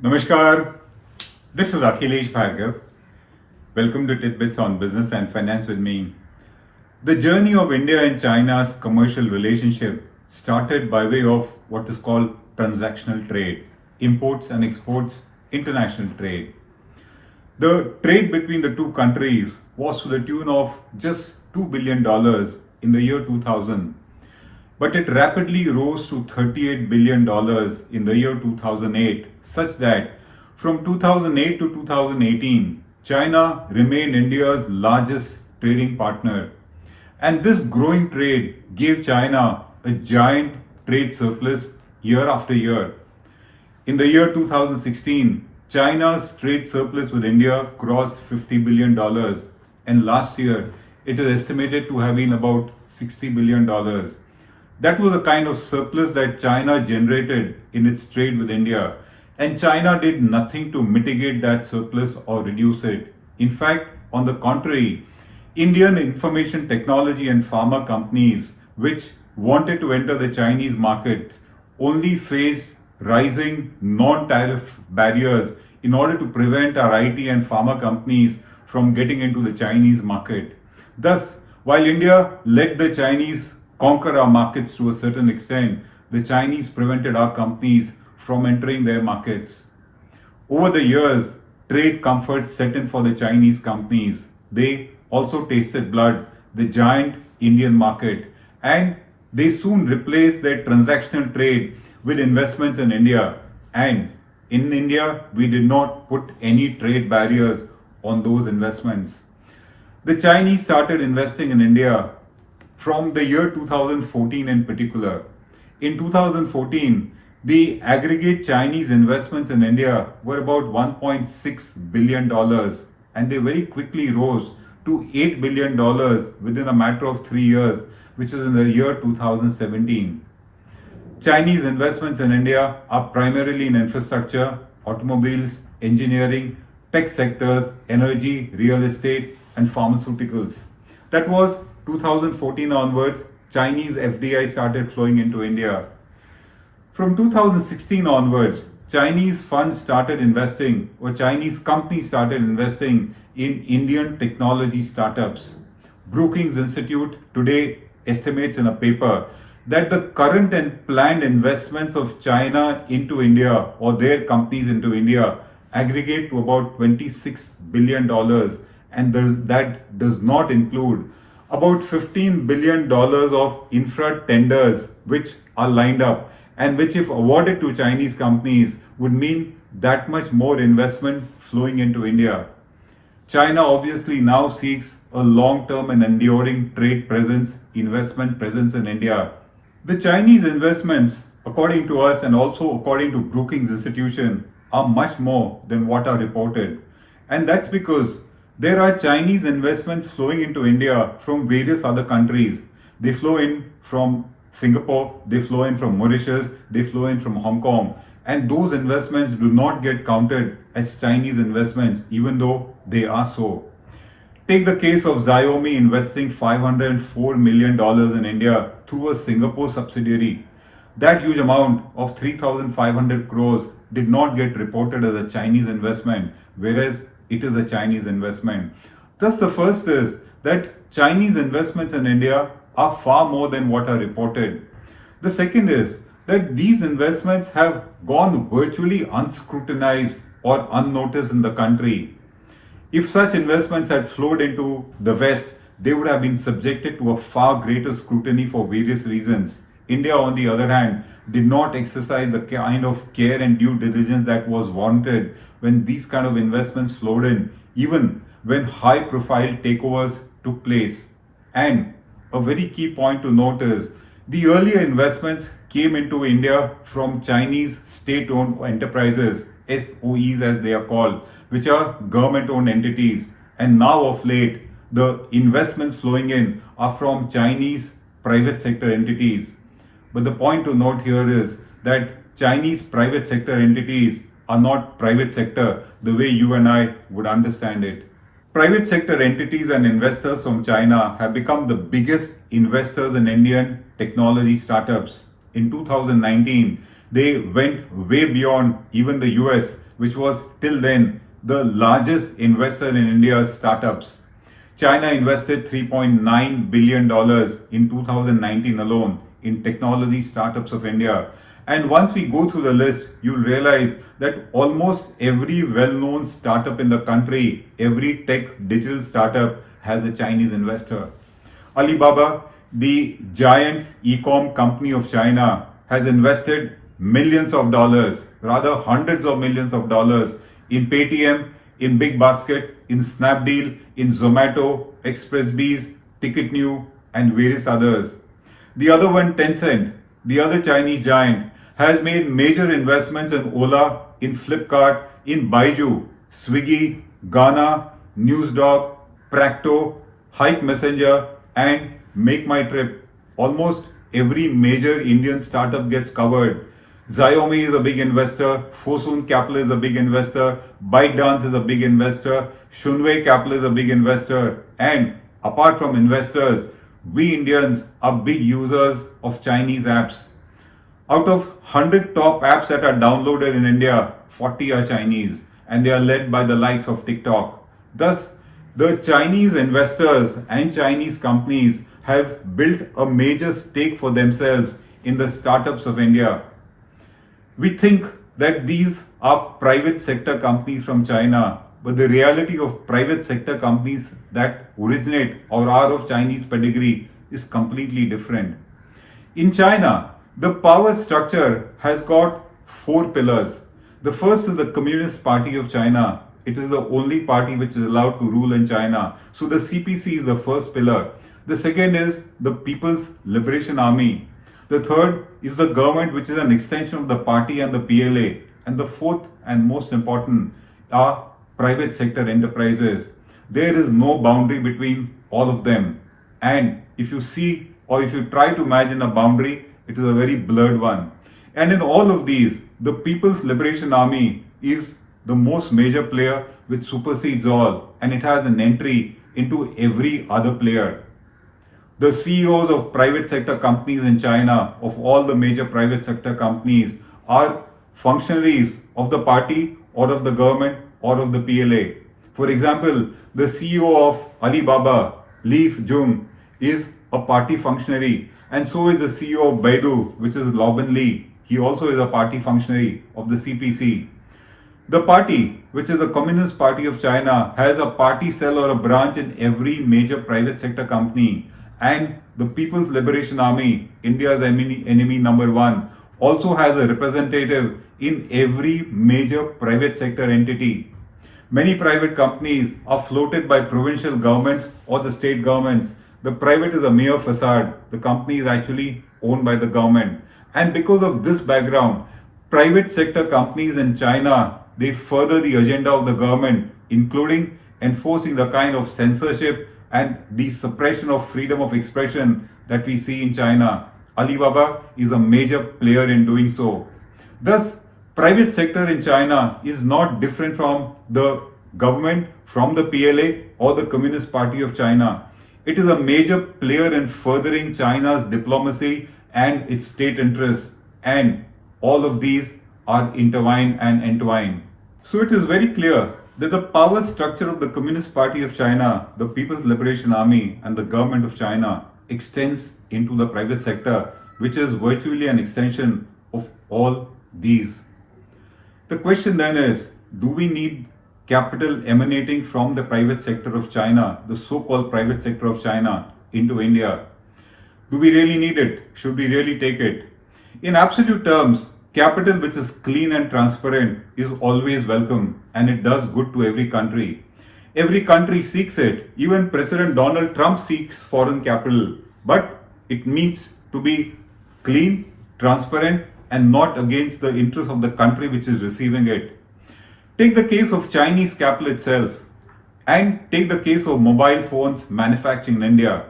Namaskar, this is Akhilesh Bhargav. Welcome to Tidbits on Business and Finance with me. The journey of India and China's commercial relationship started by way of what is called transactional trade, imports and exports, international trade. The trade between the two countries was to the tune of just $2 billion in the year 2000, but it rapidly rose to $38 billion in the year 2008, such that from 2008 to 2018, China remained India's largest trading partner. And this growing trade gave China a giant trade surplus year after year. In the year 2016, China's trade surplus with India crossed $50 billion, and last year it is estimated to have been about $60 billion. That was the kind of surplus that China generated in its trade with India, and China did nothing to mitigate that surplus or reduce it. In fact, on the contrary, Indian information technology and pharma companies which wanted to enter the Chinese market only faced rising non-tariff barriers in order to prevent our IT and pharma companies from getting into the Chinese market. Thus, while India let the Chinese conquer our markets to a certain extent, the Chinese prevented our companies from entering their markets. Over the years, trade comforts set in for the Chinese companies. They also tasted blood, the giant Indian market, and they soon replaced their transactional trade with investments in India. And in India, we did not put any trade barriers on those investments. The Chinese started investing in India from the year 2014 in particular. In 2014, the aggregate Chinese investments in India were about $1.6 billion, and they very quickly rose to $8 billion within a matter of 3 years, which is in the year 2017. Chinese investments in India are primarily in infrastructure, automobiles, engineering, tech sectors, energy, real estate, and pharmaceuticals. That was 2014 onwards. Chinese FDI started flowing into India. From 2016 onwards, Chinese funds started investing, or Chinese companies started investing in Indian technology startups. Brookings Institute today estimates in a paper that the current and planned investments of China into India or their companies into India aggregate to about $26 billion, and that does not include about $15 billion of infra tenders which are lined up, and which, if awarded to Chinese companies, would mean that much more investment flowing into India. China obviously now seeks a long-term and enduring trade presence, investment presence in India. The Chinese investments, according to us and also according to Brookings Institution, are much more than what are reported. And that's because there are Chinese investments flowing into India from various other countries. They flow in from Singapore, they flow in from Mauritius, they flow in from Hong Kong. And those investments do not get counted as Chinese investments, even though they are so. Take the case of Xiaomi investing $504 million in India through a Singapore subsidiary. That huge amount of 3,500 crores did not get reported as a Chinese investment, whereas it is a Chinese investment. Thus, the first is that Chinese investments in India are far more than what are reported. The second is that these investments have gone virtually unscrutinized or unnoticed in the country. If such investments had flowed into the West, they would have been subjected to a far greater scrutiny for various reasons. India, on the other hand, did not exercise the kind of care and due diligence that was wanted when these kind of investments flowed in, even when high profile takeovers took place. And a very key point to note is the earlier investments came into India from Chinese state-owned enterprises, SOEs as they are called, which are government-owned entities. And now of late, the investments flowing in are from Chinese private sector entities. But the point to note here is that Chinese private sector entities are not private sector the way you and I would understand it. Private sector entities and investors from China have become the biggest investors in Indian technology startups. In 2019, they went way beyond even the US which was till then the largest investor in India's startups. China invested $3.9 billion in 2019 alone in technology startups of India. And once we go through the list, you'll realize that almost every well known startup in the country, every tech digital startup has a Chinese investor. Alibaba, the giant e-com company of China, has invested millions of dollars, rather hundreds of millions of dollars in Paytm, in Big Basket, in Snapdeal, in Zomato, ExpressBees, Ticketnew, and various others. The other one, Tencent, the other Chinese giant, has made major investments in Ola, in Flipkart, in Baiju, Swiggy, Gaana, NewsDog, Practo, Hike Messenger, and Make My Trip. Almost every major Indian startup gets covered. Xiaomi is a big investor, Fosun Capital is a big investor, ByteDance is a big investor, Shunwei Capital is a big investor, and apart from investors, we Indians are big users of Chinese apps. Out of 100 top apps that are downloaded in India, 40 are Chinese, and they are led by the likes of TikTok. Thus, the Chinese investors and Chinese companies have built a major stake for themselves in the startups of India. We think that these are private sector companies from China, but the reality of private sector companies that originate or are of Chinese pedigree is completely different. In China, the power structure has got four pillars. The first is the Communist Party of China. It is the only party which is allowed to rule in China. So the CPC is the first pillar. The second is the People's Liberation Army. The third is the government, which is an extension of the party and the PLA. And the fourth and most important are private sector enterprises. There is no boundary between all of them. And if you see or if you try to imagine a boundary, it is a very blurred one. And in all of these, the People's Liberation Army is the most major player which supersedes all, and it has an entry into every other player. The CEOs of private sector companies in China, of all the major private sector companies, are functionaries of the party or of the government or of the PLA. For example, the CEO of Alibaba, Li Jun, is a party functionary, and so is the CEO of Baidu, which is Lobin Li. He also is a party functionary of the CPC. The party, which is the Communist Party of China, has a party cell or a branch in every major private sector company. And the People's Liberation Army, India's enemy number one, also has a representative in every major private sector entity. Many private companies are floated by provincial governments or the state governments. The private is a mere facade. The company is actually owned by the government. And because of this background, private sector companies in China, they further the agenda of the government, including enforcing the kind of censorship and the suppression of freedom of expression that we see in China. Alibaba is a major player in doing so. Thus, private sector in China is not different from the government, from the PLA or the Communist Party of China. It is a major player in furthering China's diplomacy and its state interests, and all of these are intertwined and entwined. So it is very clear that the power structure of the Communist Party of China, the People's Liberation Army, and the government of China extends into the private sector, which is virtually an extension of all these. The question then is, do we need capital emanating from the private sector of China, the so-called private sector of China, into India? Do we really need it? Should we really take it? In absolute terms, capital which is clean and transparent is always welcome, and it does good to every country. Every country seeks it. Even President Donald Trump seeks foreign capital. But it needs to be clean, transparent, and not against the interest of the country which is receiving it. Take the case of Chinese capital itself, and take the case of mobile phones manufacturing in India.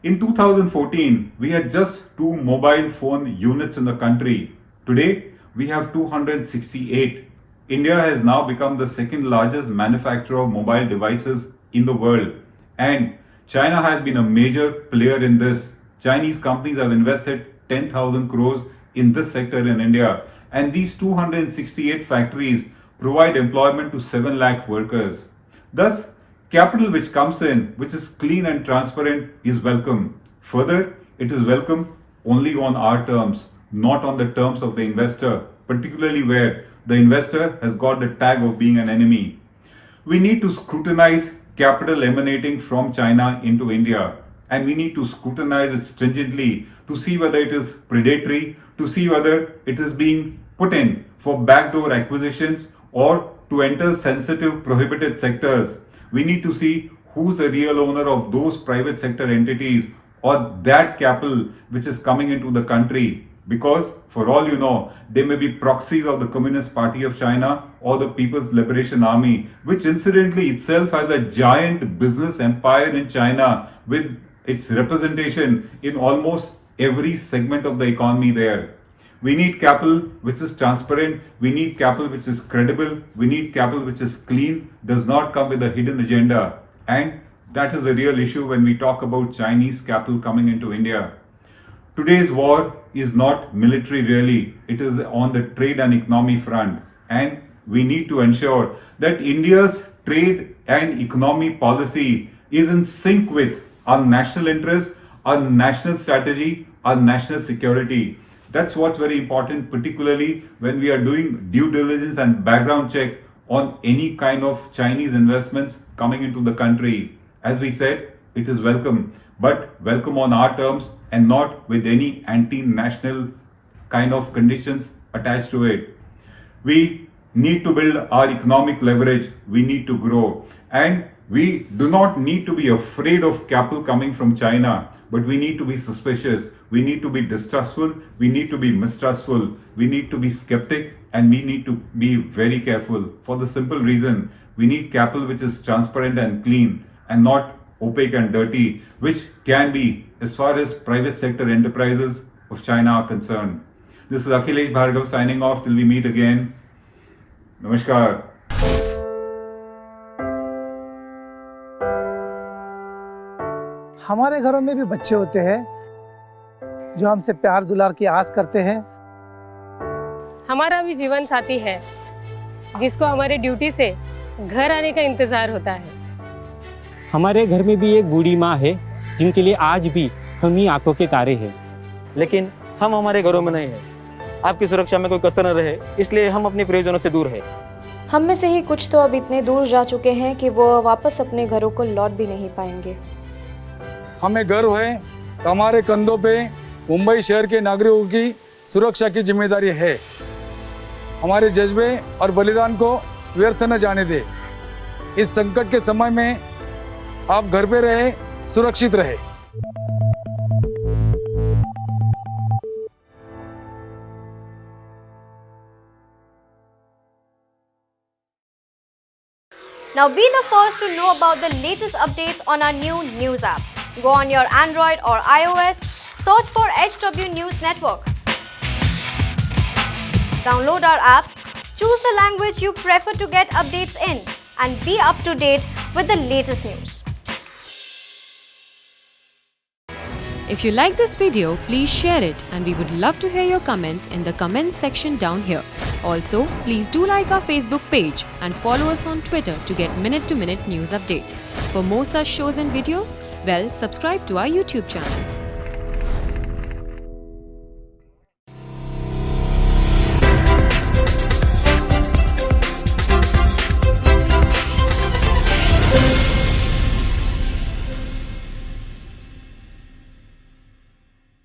In 2014, we had just 2 mobile phone units in the country. Today, we have 268. India has now become the second largest manufacturer of mobile devices in the world. And China has been a major player in this. Chinese companies have invested 10,000 crores in this sector in India. And these 268 factories provide employment to 7 lakh workers. Thus, capital which comes in, which is clean and transparent, is welcome. Further, it is welcome only on our terms, not on the terms of the investor, particularly where the investor has got the tag of being an enemy. We need to scrutinize capital emanating from China into India, and we need to scrutinize it stringently to see whether it is predatory, to see whether it is being put in for backdoor acquisitions or to enter sensitive prohibited sectors. We need to see who's the real owner of those private sector entities or that capital which is coming into the country, because for all you know, they may be proxies of the Communist Party of China or the People's Liberation Army, which incidentally itself has a giant business empire in China with its representation in almost every segment of the economy there. We need capital which is transparent, we need capital which is credible, we need capital which is clean, does not come with a hidden agenda. And that is the real issue when we talk about Chinese capital coming into India. Today's war is not military really, it is on the trade and economy front. And we need to ensure that India's trade and economy policy is in sync with our national interests, our national strategy, our national security. That's what's very important, particularly when we are doing due diligence and background check on any kind of Chinese investments coming into the country. As we said, it is welcome, but welcome on our terms and not with any anti-national kind of conditions attached to it. We need to build our economic leverage, we need to grow, and we do not need to be afraid of capital coming from China, but we need to be suspicious, we need to be distrustful, we need to be mistrustful, we need to be skeptic, and we need to be very careful for the simple reason we need capital which is transparent and clean and not opaque and dirty, which can be as far as private sector enterprises of China are concerned. This is Akhilesh Bhargav signing off till we meet again. Namaskar. हमारे घरों में भी बच्चे होते हैं जो हमसे प्यार दुलार की आस करते हैं। हमारा भी जीवन साथी है जिसको हमारे ड्यूटी से घर आने का इंतजार होता है। हमारे घर में भी एक बूढ़ी माँ है जिनके लिए आज भी हम ही आंखों के तारे हैं। लेकिन हम हमारे घरों में नहीं हैं। आपकी सुरक्षा में कोई कसर न रहे, इसलिए हम अपने प्रियजनों से दूर हैं। हम में से ही कुछ तो अब इतने दूर जा चुके हैं कि वो वापस अपने घरों को लौट भी नहीं पाएंगे। हमें गर्व है कि हमारे कंधों पे मुंबई शहर के नागरिकों की सुरक्षा की जिम्मेदारी है। हमारे जज्बे और बलिदान को व्यर्थ न जाने दे। इस संकट के समय में आप घर पे रहे, सुरक्षित रहे। Now be the first to know about the latest updates on our new news app. Go on your Android or iOS, search for HW News Network. Download our app, choose the language you prefer to get updates in, and be up to date with the latest news. If you like this video, please share it, and we would love to hear your comments in the comments section down here. Also, please do like our Facebook page and follow us on Twitter to get minute-to-minute news updates. For more such shows and videos, well, subscribe to our YouTube channel.